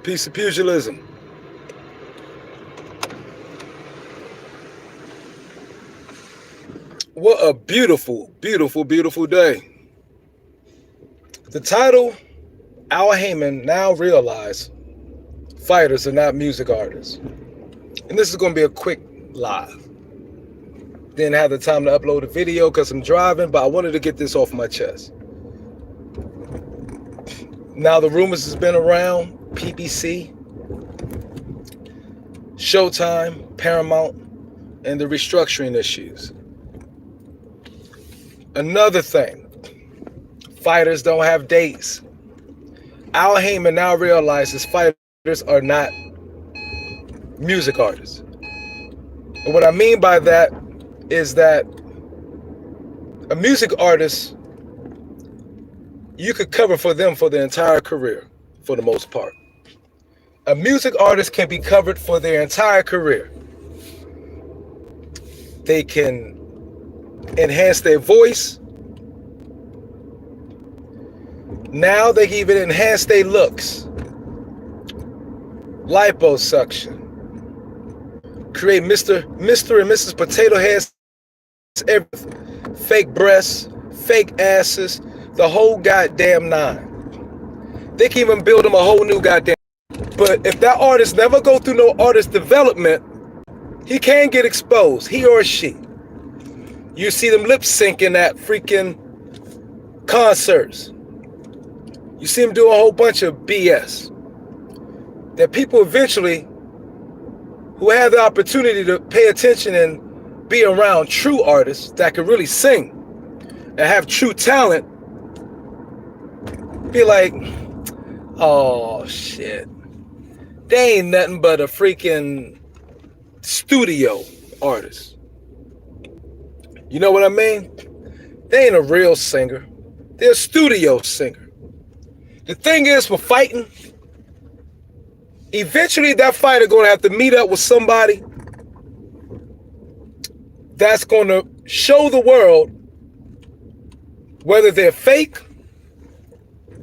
Piece of pugilism. What a beautiful, beautiful, beautiful day. The title, Our Haymon now realize fighters are not music artists. And this is going to be a quick live. Didn't have the time to upload a video because I'm driving, but I wanted to get this off my chest. Now the rumors has been around, PBC, Showtime, Paramount, and the restructuring issues. Another thing, fighters don't have dates. Al Haymon now realizes fighters are not music artists. And what I mean by that is that a music artist, you could cover for them for their entire career, for the most part. A music artist can be covered for their entire career. They can enhance their voice. Now they can even enhance their looks. Liposuction. Create Mr. and Mrs. Potato Heads, everything. Fake breasts, fake asses, the whole goddamn nine. They can even build them a whole new goddamn. But if that artist never go through no artist development, he can get exposed, he or she. You see them lip syncing at freaking concerts. You see them do a whole bunch of BS. That people eventually, who have the opportunity to pay attention and be around true artists that can really sing and have true talent, be like, oh shit, they ain't nothing but a freaking studio artist. You know what I mean? They ain't a real singer. They're a studio singer. The thing is, for fighting, eventually that fighter gonna have to meet up with somebody that's gonna show the world whether they're fake,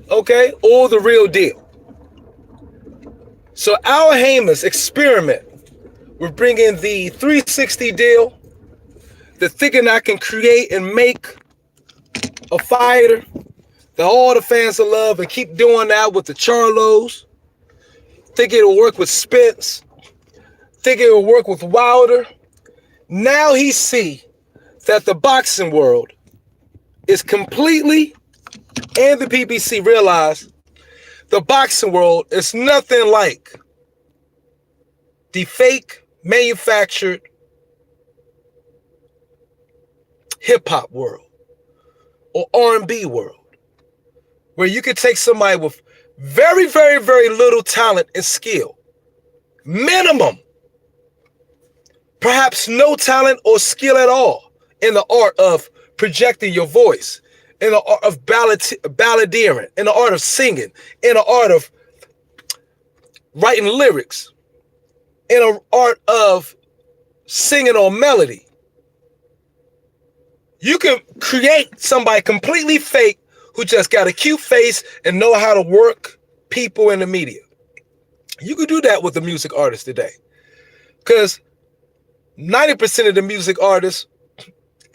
okay, or the real deal. So Al Haymon's experiment with bringing the 360 deal, the thinking I can create and make a fighter that all the fans will love, and keep doing that with the Charlos, think it'll work with Spence, think it'll work with Wilder. Now he see that the boxing world is completely, and the PBC realize the boxing world is nothing like the fake manufactured hip-hop world or R&B world, where you could take somebody with very, very, very little talent and skill, minimum, perhaps no talent or skill at all in the art of projecting your voice, in the art of balladeering, in the art of singing, in the art of writing lyrics, in the art of singing on melody. You can create somebody completely fake who just got a cute face and know how to work people in the media. You could do that with a music artist today, because 90% of the music artists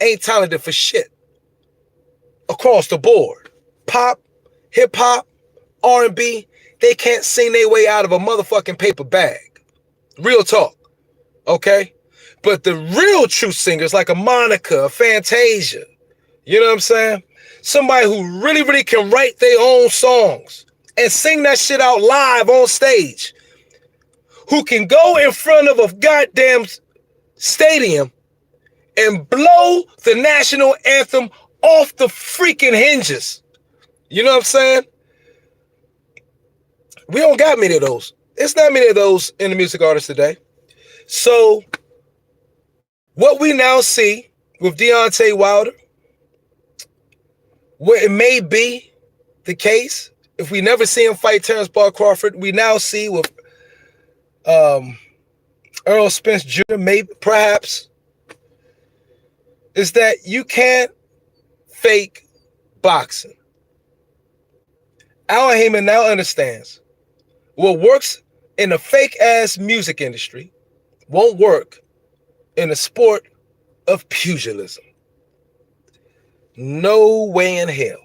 ain't talented for shit across the board. Pop, hip hop, R&B, they can't sing their way out of a motherfucking paper bag. Real talk, okay? But the real true singers like a Monica, a Fantasia, you know what I'm saying? Somebody who really, really can write their own songs and sing that shit out live on stage, who can go in front of a goddamn stadium and blow the national anthem off the freaking hinges. You know what I'm saying? We don't got many of those. It's not many of those in the music artists today. So what we now see with Deontay Wilder, what it may be the case, if we never see him fight Terrence Bud Crawford, we now see with Earl Spence Jr., maybe, perhaps, is that you can't fake boxing. Al Haymon now understands What works in the fake-ass music industry won't work in the sport of pugilism. No way in hell.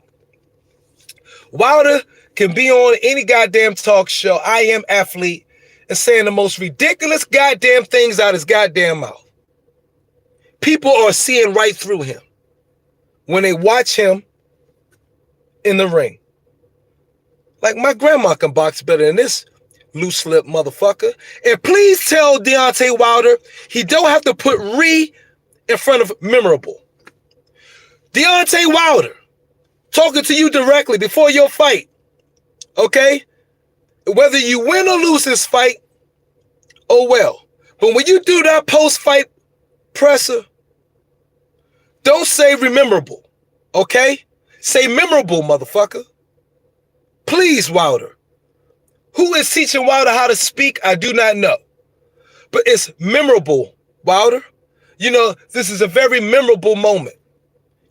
Wilder can be on any goddamn talk show, I Am Athlete, and saying the most ridiculous goddamn things out his goddamn mouth. People are seeing right through him when they watch him in the ring. Like, my grandma can box better than this loose lip motherfucker. And please tell Deontay Wilder he don't have to put re in front of memorable. Deontay Wilder, talking to you directly before your fight, okay? Whether you win or lose this fight, oh well. But when you do that post-fight presser, don't say rememberable, okay? Say memorable, motherfucker. Please, Wilder. Who is teaching Wilder how to speak? I do not know. But it's memorable, Wilder. You know, this is a very memorable moment.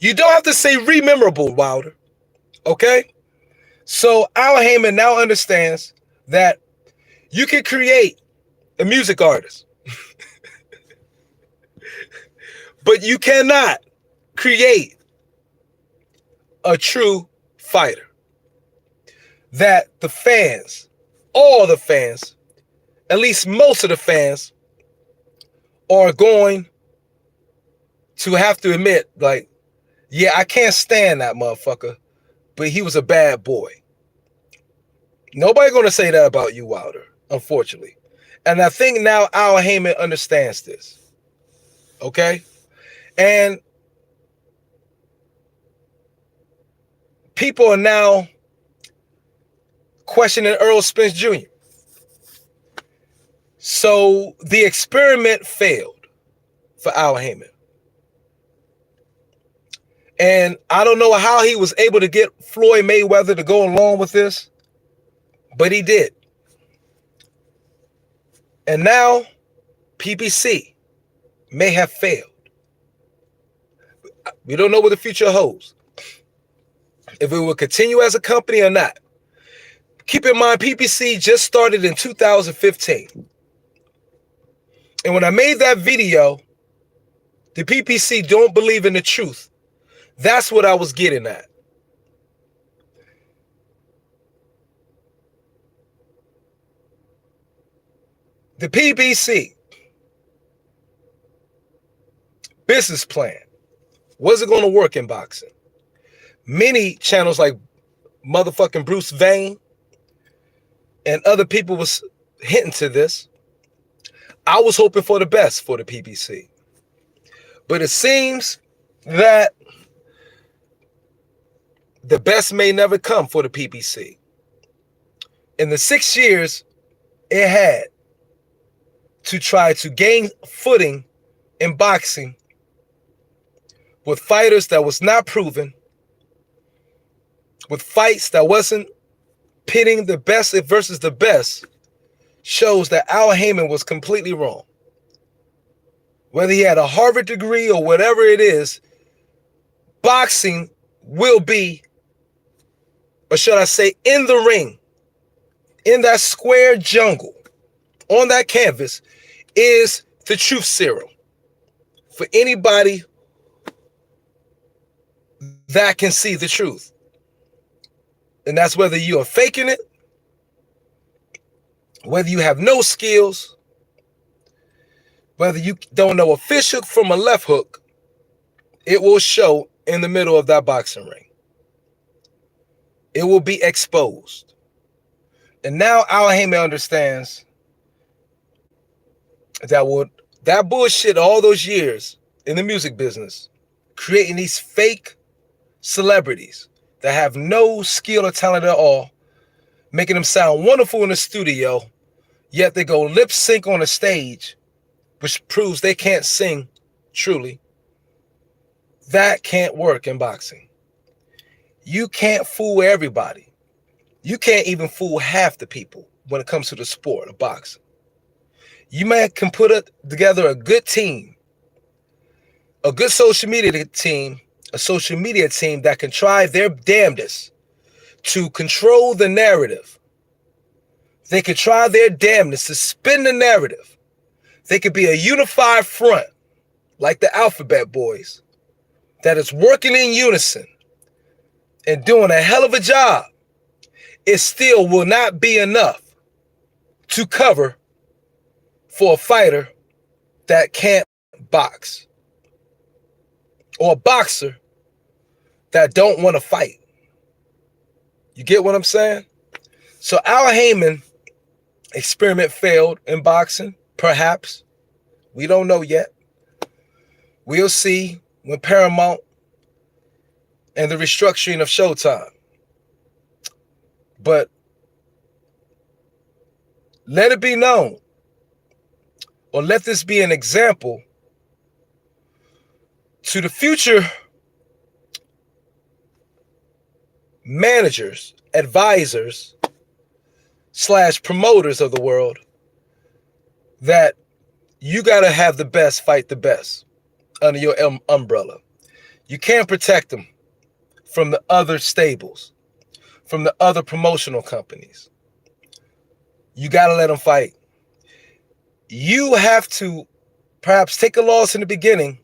You don't have to say rememberable, Wilder. Okay? So Al Haymon now understands that you can create a music artist, but you cannot create a true fighter. That the fans, all the fans, at least most of the fans, are going to have to admit, like, yeah, I can't stand that motherfucker, but he was a bad boy. Nobody gonna say that about you, Wilder, unfortunately. And I think now Al Haymon understands this. Okay? And people are now questioning Earl Spence Jr. So the experiment failed for Al Haymon. And I don't know how he was able to get Floyd Mayweather to go along with this, but he did. And now PBC may have failed. We don't know what the future holds, if it will continue as a company or not. Keep in mind, PBC just started in 2015. And when I made that video, the PBC don't believe in the truth. That's what I was getting at. The PBC business plan wasn't going to work in boxing. Many channels like motherfucking Bruce Vane and other people was hinting to this. I was hoping for the best for the PBC. But it seems that the best may never come for the PBC. In the 6 years it had to try to gain footing in boxing with fighters that was not proven, with fights that wasn't pitting the best versus the best, shows that Al Haymon was completely wrong. Whether he had a Harvard degree or whatever it is, boxing will be, or should I say, in the ring, in that square jungle, on that canvas, is the truth serum for anybody that can see the truth. And that's whether you are faking it, whether you have no skills, whether you don't know a fish hook from a left hook, it will show in the middle of that boxing ring. It will be exposed. And now Al Haymon understands that bullshit all those years in the music business, creating these fake celebrities that have no skill or talent at all, making them sound wonderful in the studio, yet they go lip sync on a stage, which proves they can't sing truly. That can't work in boxing. You can't fool everybody. You can't even fool half the people when it comes to the sport of boxing. You can put together a good team, a good social media team, a social media team that can try their damnedest to control the narrative They could try their damnedest to spin the narrative. They could be a unified front, like the Alphabet Boys, that is working in unison and doing a hell of a job. It still will not be enough to cover for a fighter that can't box, or a boxer that don't want to fight. You get what I'm saying? So Al Haymon experiment failed in boxing, perhaps. We don't know yet. We'll see when Paramount and the restructuring of Showtime. But let it be known, or let this be an example to the future managers, advisors, / promoters of the world, that you got to have the best fight the best under your umbrella. You can't protect them from the other stables, from the other promotional companies. You got to let them fight. You have to perhaps take a loss in the beginning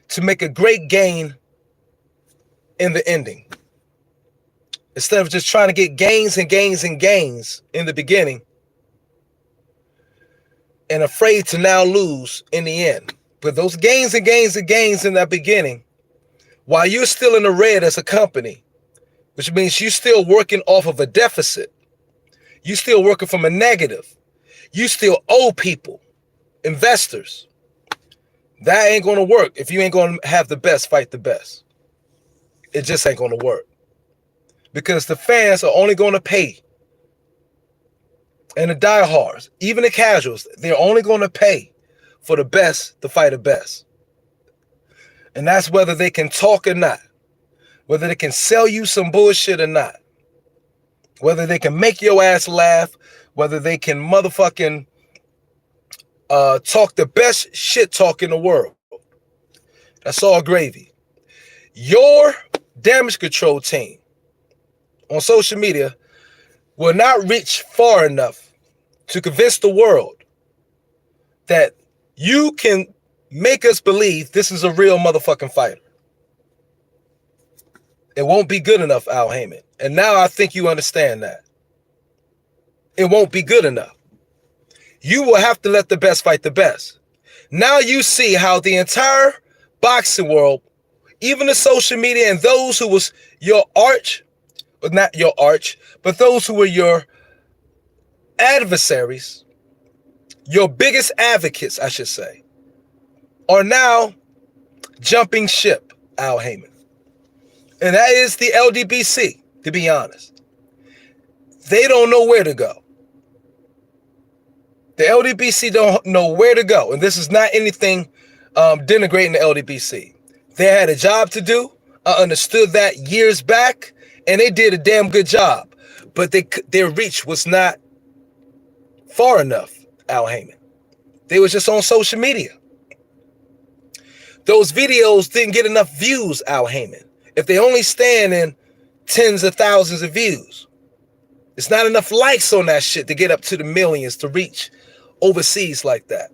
to make a great gain in the ending. Instead of just trying to get gains and gains and gains in the beginning and afraid to now lose in the end. But those gains and gains and gains in that beginning, while you're still in the red as a company, which means you're still working off of a deficit, you're still working from a negative, you still owe people, investors. That ain't going to work if you ain't going to have the best fight the best. It just ain't going to work. Because the fans are only going to pay. And the diehards, even the casuals, they're only going to pay for the best to fight the best. And that's whether they can talk or not. Whether they can sell you some bullshit or not. Whether they can make your ass laugh. Whether they can motherfucking talk the best shit talk in the world. That's all gravy. Your damage control team on social media will not reach far enough to convince the world that you can make us believe this is a real motherfucking fighter. It won't be good enough, Al Haymon. And now I think you understand that. It won't be good enough. You will have to let the best fight the best. Now you see how the entire boxing world, even the social media and those who was your arch, or not your arch, but those who were your adversaries, your biggest advocates, I should say, are now jumping ship, Al Haymon. And that is the LDBC, to be honest. They don't know where to go. The LDBC don't know where to go. And this is not anything denigrating the LDBC. They had a job to do. I understood that years back. And they did a damn good job. But their reach was not far enough, Al Haymon. They was just on social media. Those videos didn't get enough views, Al Haymon. If they only stand in tens of thousands of views, it's not enough likes on that shit to get up to the millions to reach overseas like that.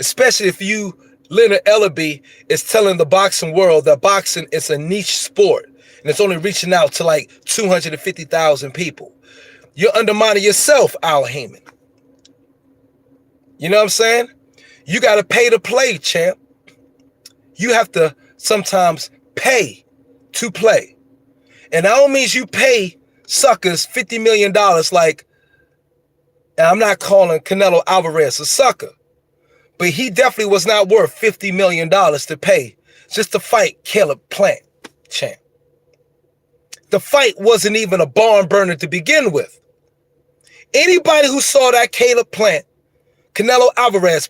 Especially if you, Leonard Ellaby, is telling the boxing world that boxing is a niche sport and it's only reaching out to like 250,000 people. You're undermining yourself, Al Haymon. You know what I'm saying? You got to pay to play, champ. You have to sometimes pay to play. And that don't mean you pay suckers $50 million like, and I'm not calling Canelo Alvarez a sucker, but he definitely was not worth $50 million to pay just to fight Caleb Plant, champ. The fight wasn't even a barn burner to begin with. Anybody who saw that Caleb Plant, Canelo Alvarez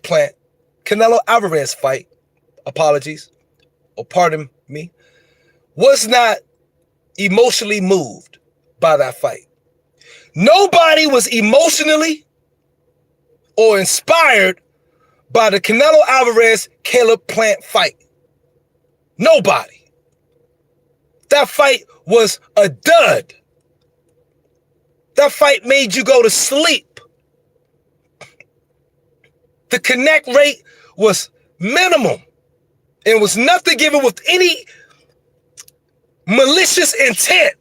fight, apologies, or pardon me, was not emotionally moved by that fight. Nobody was emotionally or inspired by the Canelo Alvarez Caleb Plant fight. Nobody. That fight was a dud. That fight made you go to sleep. The connect rate was minimum. It was nothing given with any malicious intent.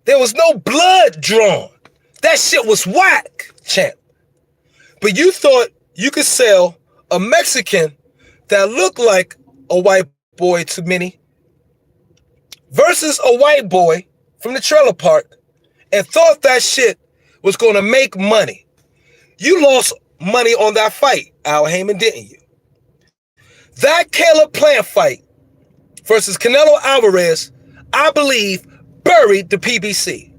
There was no blood drawn. That shit was whack, champ. But you thought you could sell a Mexican that looked like a white boy to many versus a white boy from the trailer park and thought that shit was going to make money. You lost money on that fight, Al Haymon, didn't you? That Caleb Plant fight versus Canelo Alvarez, I believe, buried the PBC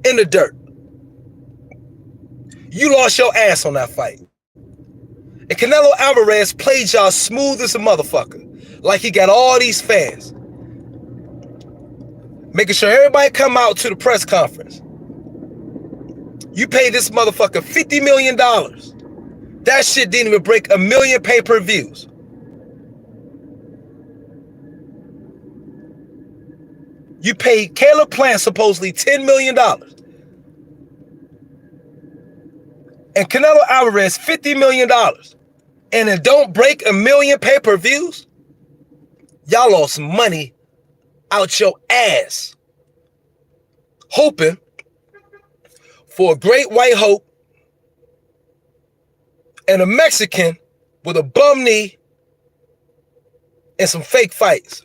in the dirt. You lost your ass on that fight. And Canelo Alvarez played y'all smooth as a motherfucker. Like he got all these fans. Making sure everybody come out to the press conference. You paid this motherfucker $50 million. That shit didn't even break 1 million pay-per-views. You paid Caleb Plant supposedly $10 million. And Canelo Alvarez $50 million. And it don't break 1 million pay-per-views? Y'all lost money out your ass. Hoping for a great white hope and a Mexican with a bum knee and some fake fights.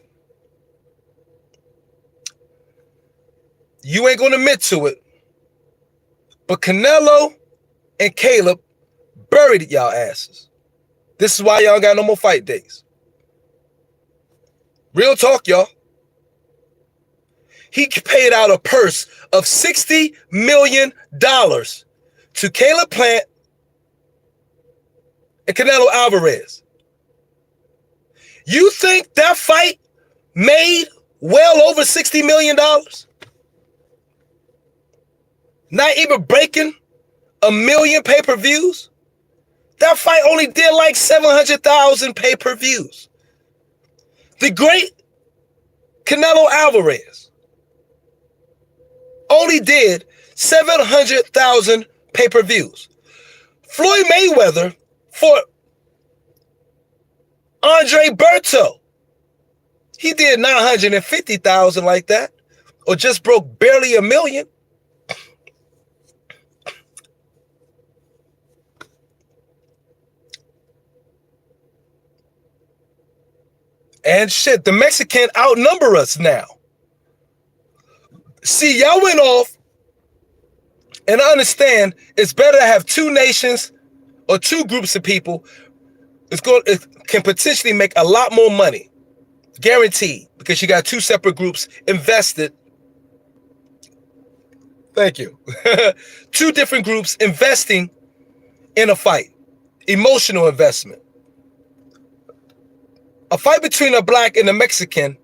You ain't gonna admit to it, but Canelo and Caleb buried y'all asses. This is why y'all got no more fight days. Real talk, y'all. He paid out a purse of $60 million to Caleb Plant and Canelo Alvarez. You think that fight made well over $60 million? Not even breaking 1 million pay-per-views? That fight only did like 700,000 pay-per-views. The great Canelo Alvarez only did 700,000 pay-per-views. Floyd Mayweather fought Andre Berto. He did 950,000 like that, or just broke barely 1 million. And shit, the Mexican outnumber us now. See, y'all went off, and I understand it's better to have two nations or two groups of people. It can potentially make a lot more money, guaranteed, because you got two separate groups invested. Thank you. Two different groups investing in a fight, emotional investment. A fight between a black and a Mexican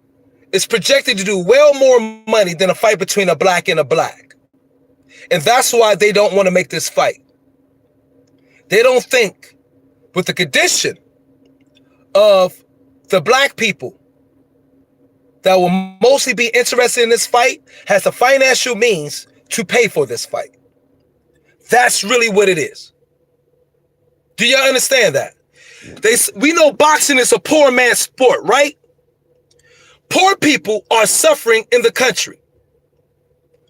is projected to do well more money than a fight between a black and a black. And that's why they don't want to make this fight. They don't think with the condition of the black people that will mostly be interested in this fight has the financial means to pay for this fight. That's really what it is. Do y'all understand that? We know boxing is a poor man's sport, right? Poor people are suffering in the country.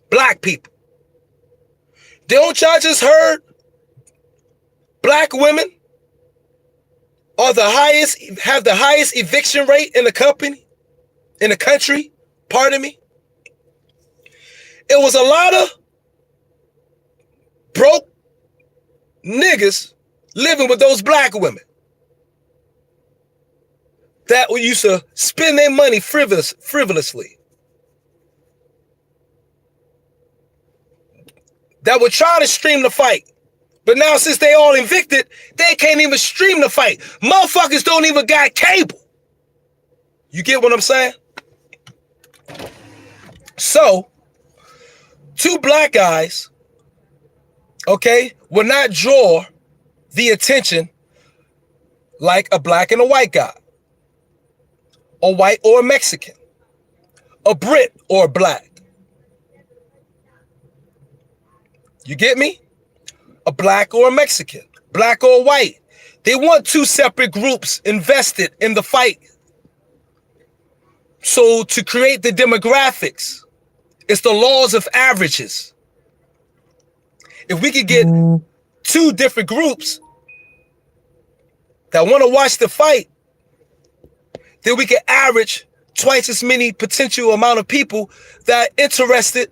Black people. Don't y'all just heard black women have the highest eviction rate in the country? Pardon me. It was a lot of broke niggas living with those black women that used to spend their money frivolously. That would try to stream the fight. But now since they all evicted, they can't even stream the fight. Motherfuckers don't even got cable. You get what I'm saying? So, two black guys, okay, will not draw the attention like a black and a white guy. A white or a Mexican, a Brit or a black. You get me? A black or a Mexican, black or white. They want two separate groups invested in the fight. So to create the demographics, it's the laws of averages. If we could get two different groups that want to watch the fight, then we could average twice as many potential amount of people that are interested,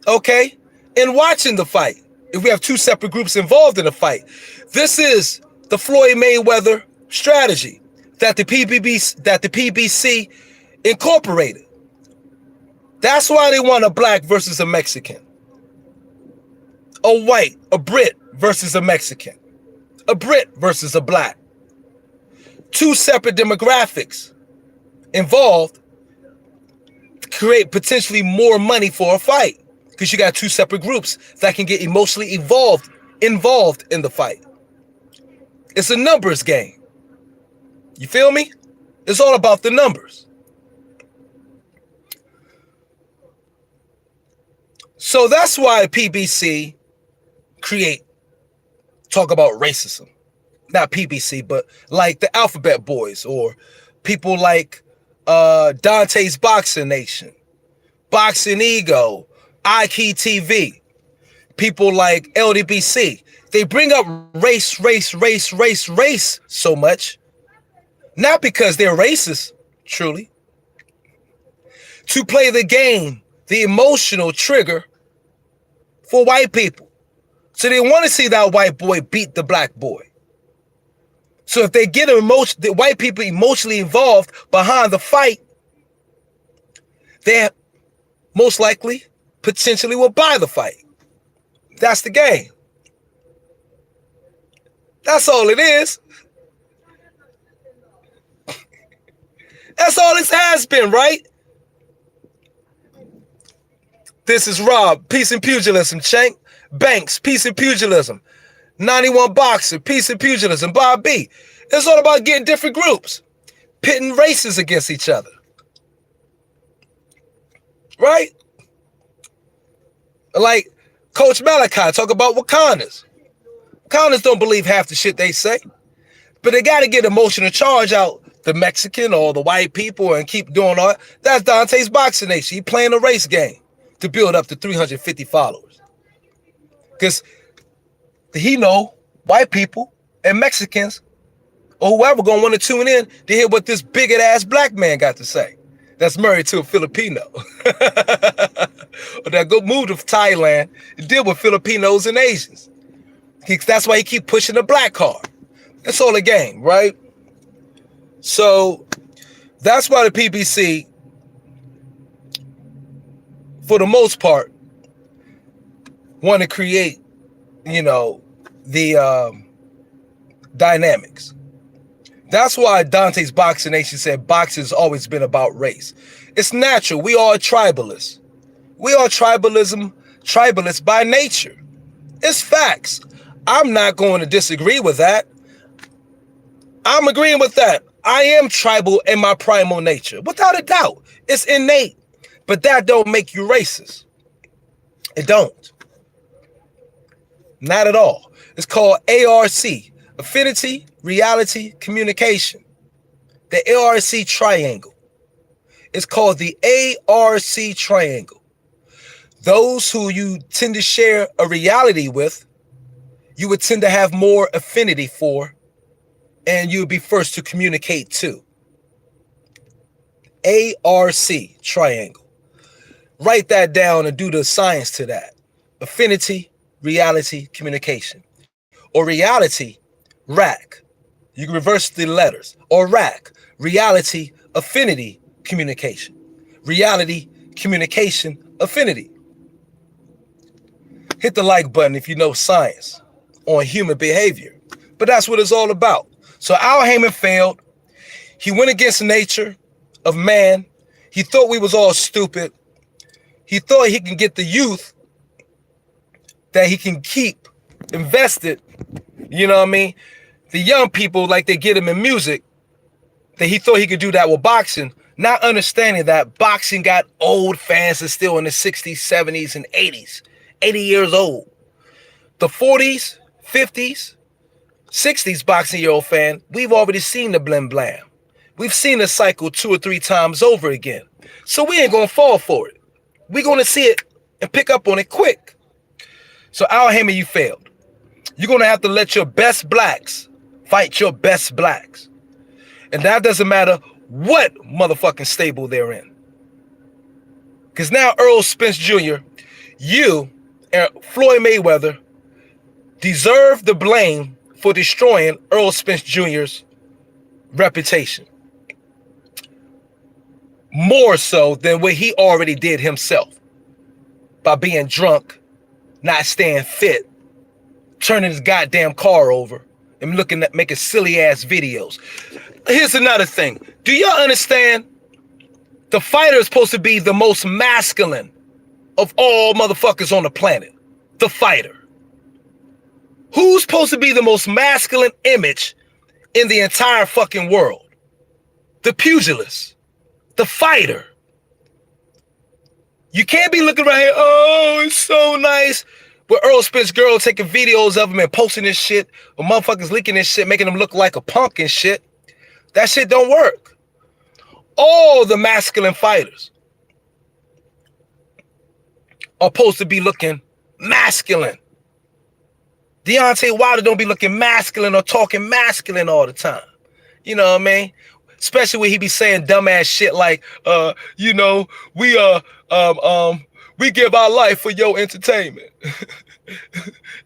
okay, in watching the fight. If we have two separate groups involved in the fight, this is the Floyd Mayweather strategy that the PBC incorporated. That's why they want a black versus a Mexican, a white, a Brit versus a Mexican, a Brit versus a black. Two separate demographics involved to create potentially more money for a fight, because you got two separate groups that can get emotionally involved in the fight. It's a numbers game. You feel me? It's all about the numbers. So that's why PBC talk about racism. Not PBC, but like the Alphabet Boys, or people like Dante's Boxing Nation, Boxing Ego, iKey TV, people like LDBC. They bring up race so much, not because they're racist, truly, to play the game, the emotional trigger for white people. So they want to see that white boy beat the black boy. So if they get the white people emotionally involved behind the fight, they most likely, potentially will buy the fight. That's the game. That's all it is. That's all this has been, right? This is Rob, Peace and Pugilism. Shank Banks, Peace and Pugilism. 91 Boxer, Peace and Pugilism. Bob B. It's all about getting different groups, pitting races against each other. Right? Like Coach Malachi talk about Wakandas. Wakandas don't believe half the shit they say, but they got to get emotional charge out the Mexican or the white people and keep doing all that. That's Dante's Boxing Nation. He playing a race game to build up to 350 followers. Because he know white people and Mexicans or whoever gonna want to tune in to hear what this bigot ass black man got to say that's married to a Filipino. Or that go move to Thailand and deal with Filipinos and Asians. That's why he keep pushing the black card. That's all a game, right? So that's why the PBC, for the most part, want to create, the dynamics. That's why Dante's Boxing Nation said boxing has always been about race. It's natural. We are tribalists. We are tribalists by nature. It's facts. I'm not going to disagree with that. I'm agreeing with that. I am tribal in my primal nature, without a doubt. It's innate, but that don't make you racist. It don't. Not at all. It's called ARC, Affinity, Reality, Communication. The ARC triangle. It's called the ARC triangle. Those who you tend to share a reality with, you would tend to have more affinity for, and you would be first to communicate to. ARC triangle. Write that down and do the science to that. Affinity, reality, communication. Or reality, RAC. You can reverse the letters. Or RAC, reality, affinity, communication. Reality, communication, affinity. Hit the like button if you know science on human behavior. But that's what it's all about. So Al Haymon failed. He went against nature of man. He thought we was all stupid. He thought he can get the youth that he can keep invested, you know what I mean? The young people, like they get him in music, that he thought he could do that with boxing, not understanding that boxing got old fans that's still in the 60s, 70s, and 80s, 80 years old. The 40s, 50s, 60s boxing year old fan, we've already seen the blim blam. We've seen the cycle 2 or 3 times over again. So we ain't gonna fall for it. We're gonna see it and pick up on it quick. So Al Haymon, you failed. You're gonna have to let your best blacks fight your best blacks. And that doesn't matter what motherfucking stable they're in. Because now Earl Spence Jr., you and Floyd Mayweather deserve the blame for destroying Earl Spence Jr.'s reputation. More so than what he already did himself. By being drunk, not staying fit, turning his goddamn car over, and looking at making silly ass videos. Here's another thing. Do y'all understand? The fighter is supposed to be the most masculine of all motherfuckers on the planet. The fighter. Who's supposed to be the most masculine image in the entire fucking world? The pugilist. The fighter. You can't be looking right here, oh, it's so nice. With Earl Spence girl taking videos of him and posting this shit, or motherfuckers leaking this shit, making him look like a punk and shit. That shit don't work. All the masculine fighters are supposed to be looking masculine. Deontay Wilder don't be looking masculine or talking masculine all the time. You know what I mean? Especially when he be saying dumbass shit like, we give our life for your entertainment.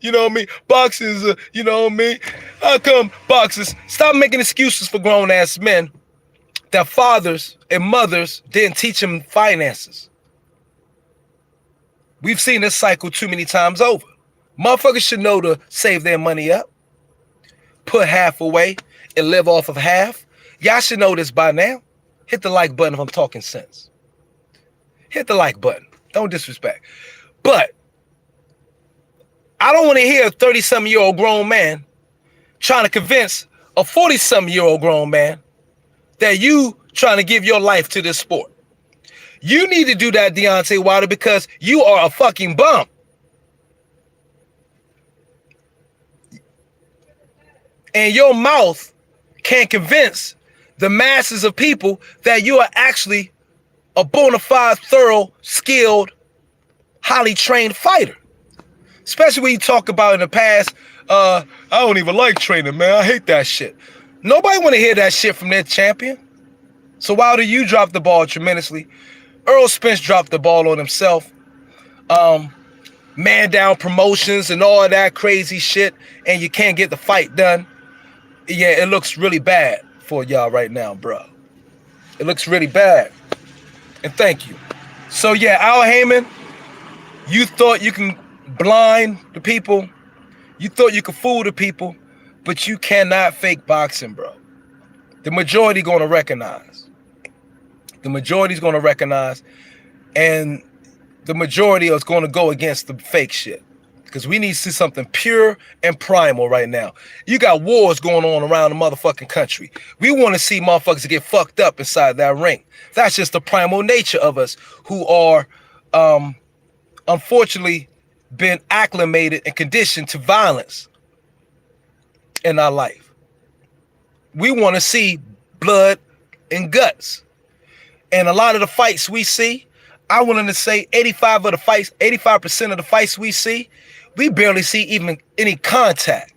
You know what I mean? Boxers, you know what I mean? How come boxers stop making excuses for grown ass men that fathers and mothers didn't teach them finances? We've seen this cycle too many times over. Motherfuckers should know to save their money up, put half away, and live off of half. Y'all should know this by now. Hit the like button if I'm talking sense. Hit the like button. Don't disrespect. But I don't want to hear a 30-something-year-old grown man trying to convince a 40-something-year-old grown man that you trying to give your life to this sport. You need to do that, Deontay Wilder, because you are a fucking bum. And your mouth can't convince the masses of people that you are actually a bona fide, thorough, skilled, highly trained fighter. Especially when you talk about in the past, I don't even like training, man. I hate that shit. Nobody want to hear that shit from their champion. So Wilder, you dropped the ball tremendously. Earl Spence dropped the ball on himself. Man down promotions and all that crazy shit, and you can't get the fight done. Yeah, it looks really bad for y'all right now, bro. It looks really bad. And thank you. So yeah, Al Haymon, you thought you can blind the people. You thought you could fool the people, but you cannot fake boxing, bro. The majority gonna recognize. The majority's gonna recognize, and the majority is gonna go against the fake shit. Because we need to see something pure and primal right now. You got wars going on around the motherfucking country. We want to see motherfuckers get fucked up inside that ring. That's just the primal nature of us who are, unfortunately, been acclimated and conditioned to violence in our life. We want to see blood and guts. And a lot of the fights we see, I wanted to say 85% of the fights we see, we barely see even any contact.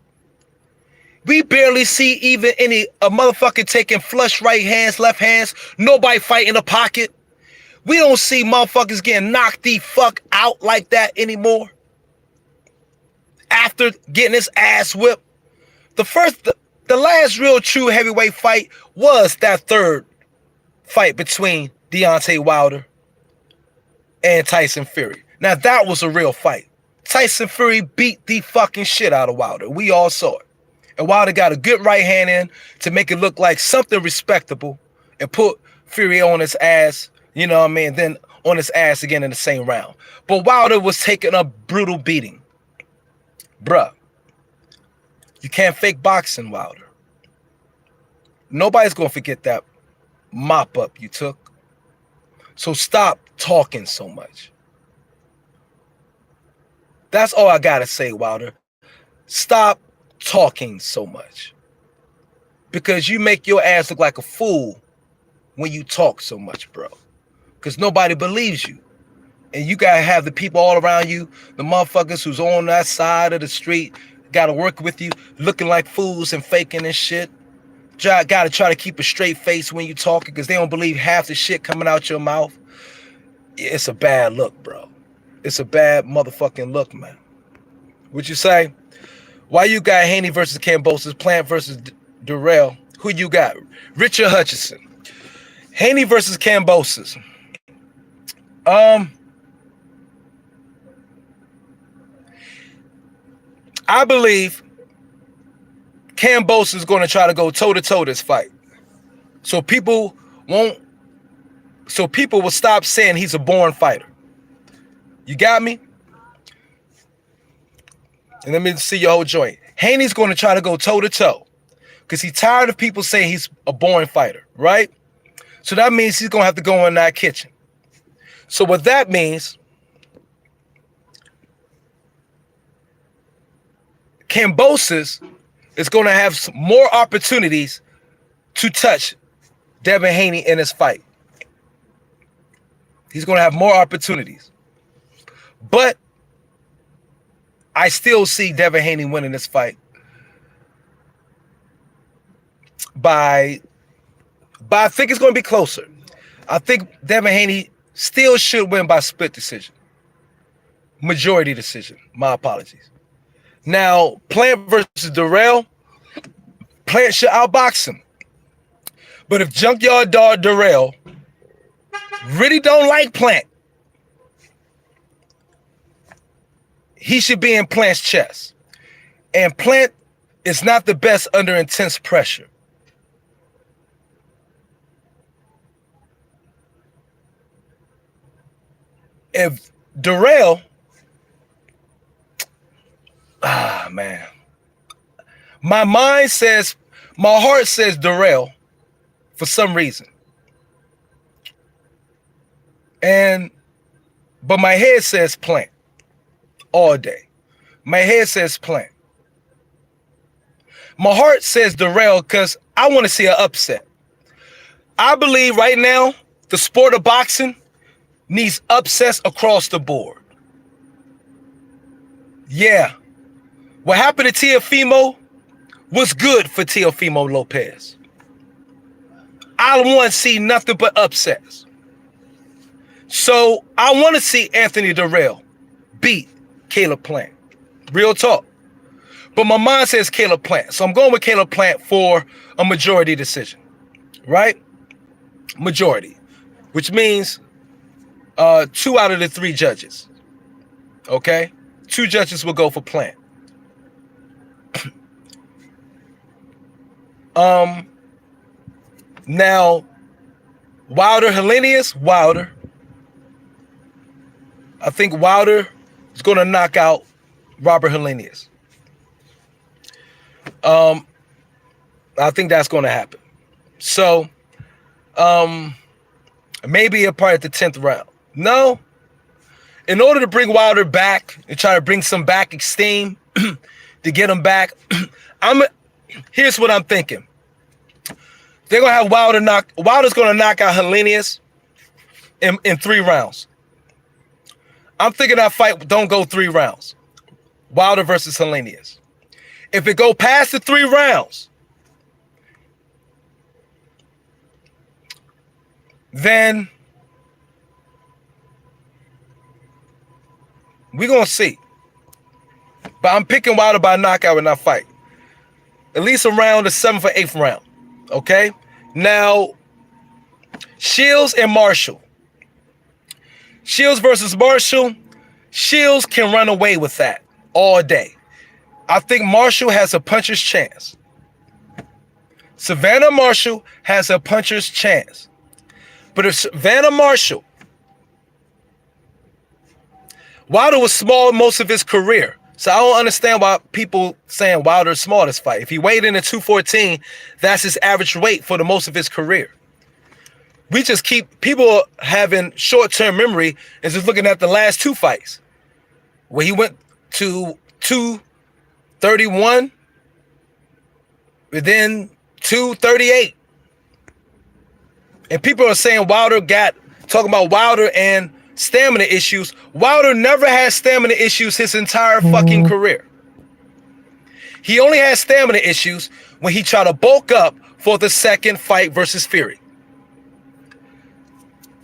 We barely see even a motherfucker taking flush right hands, left hands, nobody fighting the pocket. We don't see motherfuckers getting knocked the fuck out like that anymore. After getting his ass whipped. The last real true heavyweight fight was that third fight between Deontay Wilder and Tyson Fury. Now that was a real fight. Tyson Fury beat the fucking shit out of Wilder. We all saw it. And Wilder got a good right hand in to make it look like something respectable and put Fury on his ass, you know what I mean, then on his ass again in the same round. But Wilder was taking a brutal beating. Bruh, you can't fake boxing, Wilder. Nobody's going to forget that mop up you took. So stop talking so much. That's all I got to say, Wilder. stop talking so much, because you make your ass look like a fool when you talk so much, bro. Because nobody believes you. And you gotta have the people all around you, the motherfuckers who's on that side of the street, gotta work with you, looking like fools and faking and shit. Gotta try to keep a straight face when you talking, because they don't believe half the shit coming out your mouth. It's a bad look, bro. It's a bad motherfucking look, man. Would you say? Why you got Haney versus Kambosos, Plant versus Darrell? Who you got? Richard Hutchinson. Haney versus Kambosos. I believe Kambosos is going to try to go toe-to-toe this fight. So people will stop saying he's a born fighter. You got me? And let me see your whole joint. Haney's going to try to go toe-to-toe because he's tired of people saying he's a born fighter, right? So that means he's going to have to go in that kitchen. So what that means, Kambosos is going to have some more opportunities to touch Devin Haney in this fight. He's going to have more opportunities. But I still see Devin Haney winning this fight by I think it's going to be closer. I think Devin Haney still should win by split decision. Majority decision. My apologies. Now, Plant versus Darrell, Plant should outbox him. But if Junkyard Dog Darrell really don't like Plant, he should be in Plant's chest. And Plant is not the best under intense pressure. If Darrell, man. My mind says, my heart says Darrell for some reason. But my head says Plant all day. My head says Plant. My heart says Darrell because I want to see an upset. I believe right now the sport of boxing needs upsets across the board. Yeah. What happened to Teofimo was good for Teofimo Lopez. I want to see nothing but upsets. So I want to see Anthony Darrell beat Caleb Plant. Real talk. But my mind says Caleb Plant. So I'm going with Caleb Plant for a majority decision. Right? Majority. Which means 2 out of the 3 judges. Okay? 2 judges will go for Plant. Now, Wilder Helenius, Wilder. I think Wilder is going to knock out Robert Helenius. I think that's going to happen. So, maybe a part at the 10th round. No. In order to bring Wilder back and try to bring some back esteem to get him back, here's what I'm thinking. They're going to have Wilder's going to knock out Helenius in 3 rounds. I'm thinking that fight don't go 3 rounds. Wilder versus Helenius. If it go past the 3 rounds, then we're going to see. But I'm picking Wilder by knockout in that fight. At least around the 7th or 8th round. Okay? Now, Shields and Marshall. Shields versus Marshall. Shields can run away with that all day. I think Marshall has a puncher's chance. Savannah Marshall has a puncher's chance. But if Savannah Marshall, Wilder was small most of his career. So I don't understand why people saying Wilder's small this fight. If he weighed in at 214, that's his average weight for the most of his career. We just keep people having short-term memory and just looking at the last 2 fights where he went to 2 31, and then 238. And people are saying talking about Wilder and stamina issues. Wilder never had stamina issues his entire fucking career. He only had stamina issues when he tried to bulk up for the second fight versus Fury.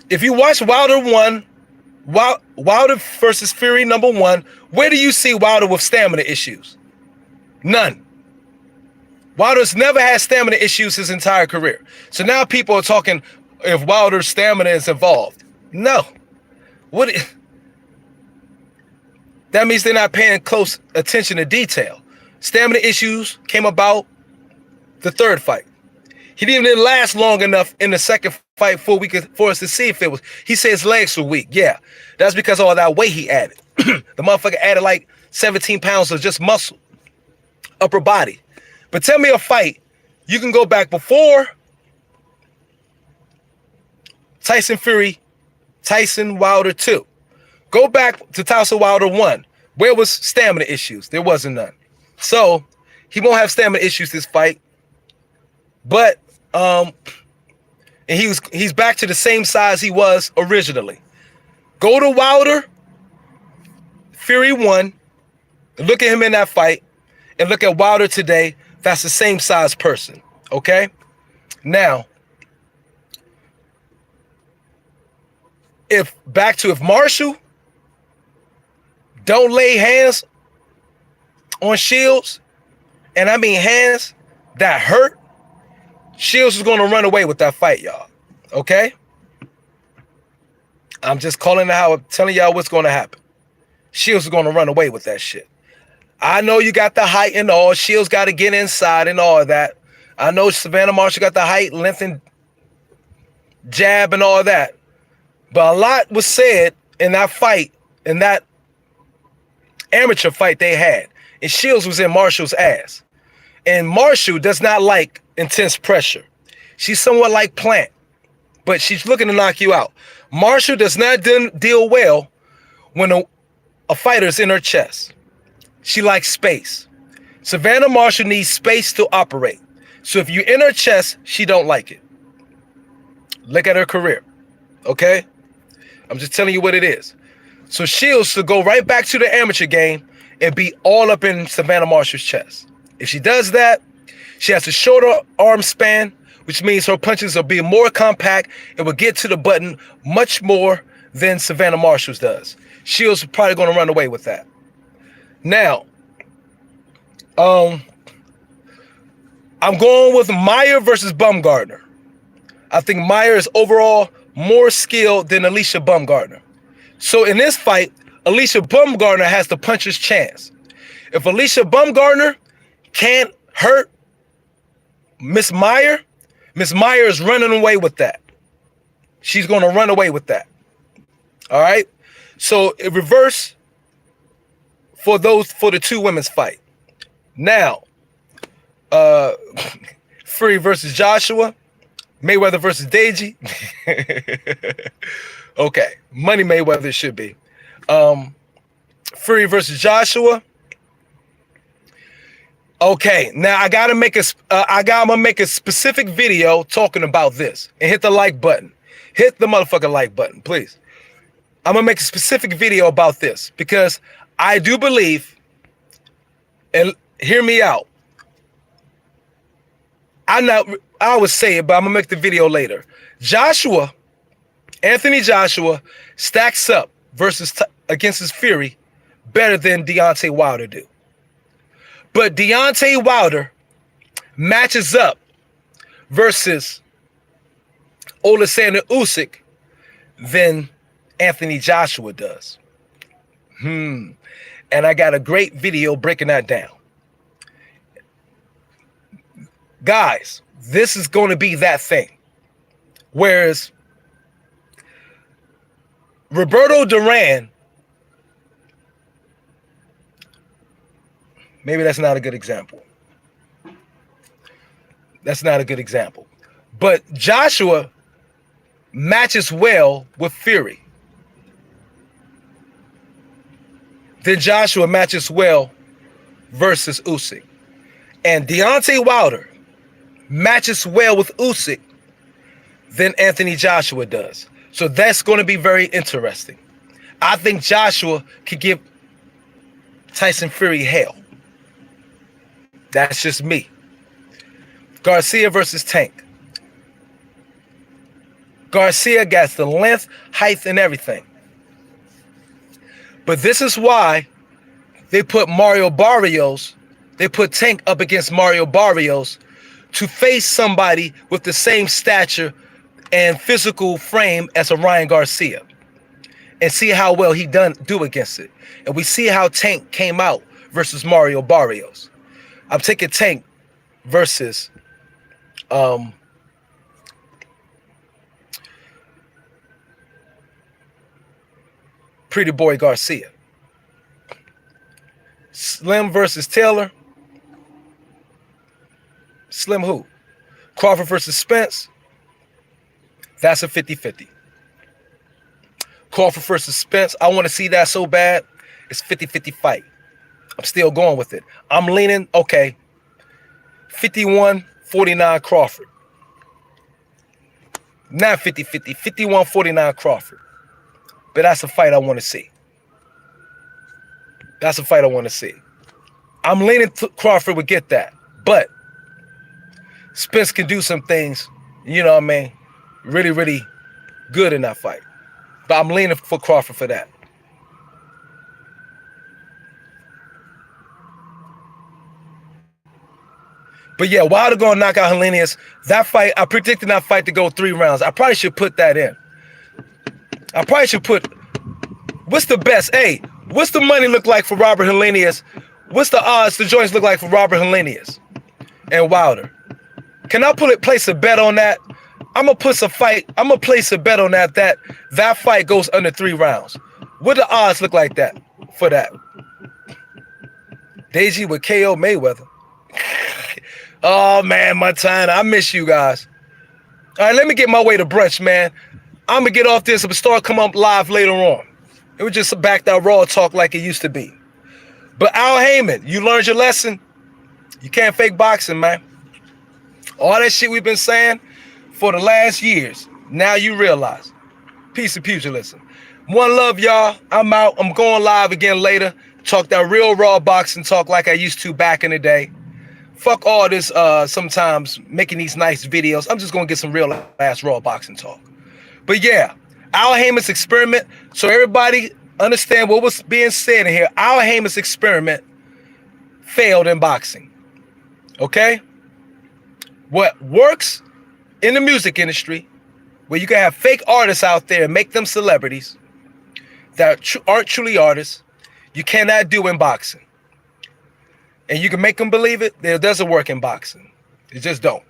If you watch Wilder versus Fury #1, where do you see Wilder with stamina issues? None. Wilder's never had stamina issues his entire career. So now people are talking if Wilder's stamina is involved. No. That means they're not paying close attention to detail. Stamina issues came about the third fight. He didn't last long enough in the second fight for us to see if it was. He said his legs were weak. Yeah, that's because of all that weight he added. The motherfucker added like 17 pounds of just muscle, upper body. But tell me a fight you can go back before Tyson Wilder 2. Go back to Tyson Wilder 1. Where was stamina issues? There wasn't none. So he won't have stamina issues this fight. But and he's back to the same size he was originally. Go to Wilder, Fury 1, and look at him in that fight, and look at Wilder today. That's the same size person, okay? Now, if Marshall don't lay hands on Shields, and I mean hands that hurt, Shields is going to run away with that fight, y'all, okay? I'm just calling it how I'm telling y'all what's going to happen. Shields is going to run away with that shit. I know you got the height and all. Shields got to get inside and all of that. I know Savannah Marshall got the height, length, and jab and all of that. But a lot was said in that fight, in that amateur fight they had. And Shields was in Marshall's ass. And Marshall does not like intense pressure. She's somewhat like Plant, but she's looking to knock you out. Marshall does not deal well when a fighter's in her chest. She likes space. Savannah Marshall needs space to operate. So if you're in her chest, she don't like it. Look at her career, okay? I'm just telling you what it is. So Shields should go right back to the amateur game and be all up in Savannah Marshall's chest. If she does that, she has a shorter arm span, which means her punches will be more compact and will get to the button much more than Savannah Marshall's does. Shields is probably going to run away with that. Now, I'm going with Meyer versus Bumgarner. I think Meyer is overall more skilled than Alicia Bumgarner. So in this fight, Alicia Bumgarner has the puncher's chance. If Alicia Bumgarner can't hurt Miss Meyer is running away with that. She's going to run away with that. All right? So in reverse for the two women's fight. Now, Fury versus Joshua, Mayweather versus Deji. Okay, Money Mayweather should be. Fury versus Joshua. Okay, now I gotta make a specific video talking about this, and hit the like button. Hit the motherfucking like button, please. I'm gonna make a specific video about this because I do believe, and hear me out. I would say it, but I'm gonna make the video later. Anthony Joshua stacks up against his Fury better than Deontay Wilder do. But Deontay Wilder matches up versus Alexander Usyk than Anthony Joshua does. And I got a great video breaking that down. Guys, this is going to be that thing. Whereas Roberto Duran, maybe that's not a good example. That's not a good example. But Joshua matches well with Fury. Then Joshua matches well versus Usyk. And Deontay Wilder matches well with Usyk than Anthony Joshua does. So that's going to be very interesting. I think Joshua could give Tyson Fury hell. That's just me. Garcia versus Tank. Garcia got the length, height, and everything. But this is why they put Tank up against Mario Barrios to face somebody with the same stature and physical frame as a Ryan Garcia and see how well he do against it. And we see how Tank came out versus Mario Barrios. I'm taking Tank versus Pretty Boy Garcia. Slim versus Taylor. Slim who? Crawford versus Spence. That's a 50-50. Crawford versus Spence. I want to see that so bad. It's 50-50 fight. I'm still going with it. I'm leaning, okay, 51-49 Crawford. Not 50-50, 51-49 Crawford. But that's a fight I want to see. That's a fight I want to see. I'm leaning Crawford would get that. But Spence can do some things, you know what I mean, really, really good in that fight. But I'm leaning for Crawford for that. But yeah, Wilder going to knock out Helenius. That fight, I predicted that fight to go 3 rounds. I probably should put that in. I probably should put, what's the best? Hey, what's the money look like for Robert Helenius? What's the odds, the joints look like for Robert Helenius and Wilder? Can I place a bet on that? I'm gonna place a bet on that fight goes under 3 rounds. What the odds look like that for that? Deji with KO Mayweather. Oh man, Montana, I miss you guys. All right, let me get my way to brunch, man. I'm gonna get off this and start coming up live later on. It was just back that raw talk like it used to be. But Al Haymon, you learned your lesson. You can't fake boxing, man. All that shit we've been saying for the last years, now you realize. Peace and pugilism. One love, y'all. I'm out. I'm going live again later. Talk that real raw boxing talk like I used to back in the day. Fuck all this sometimes making these nice videos. I'm just going to get some real ass raw boxing talk. But yeah, Al Haymon's experiment. So everybody understand what was being said in here. Al Haymon's experiment failed in boxing. Okay? What works in the music industry, where you can have fake artists out there and make them celebrities that aren't truly artists, you cannot do in boxing. And you can make them believe it, it doesn't work in boxing. It just don't.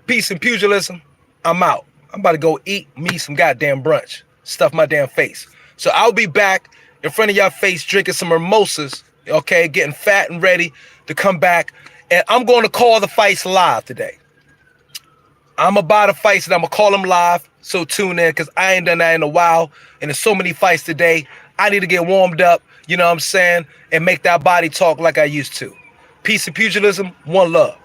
Peace and pugilism. I'm out. I'm about to go eat me some goddamn brunch. Stuff my damn face. So I'll be back in front of y'all face drinking some mimosas, okay, getting fat and ready to come back. And I'm going to call the fights live today. I'm about the fights and I'm going to call them live. So tune in because I ain't done that in a while. And there's so many fights today. I need to get warmed up, you know what I'm saying, and make that body talk like I used to. Peace and pugilism. One love.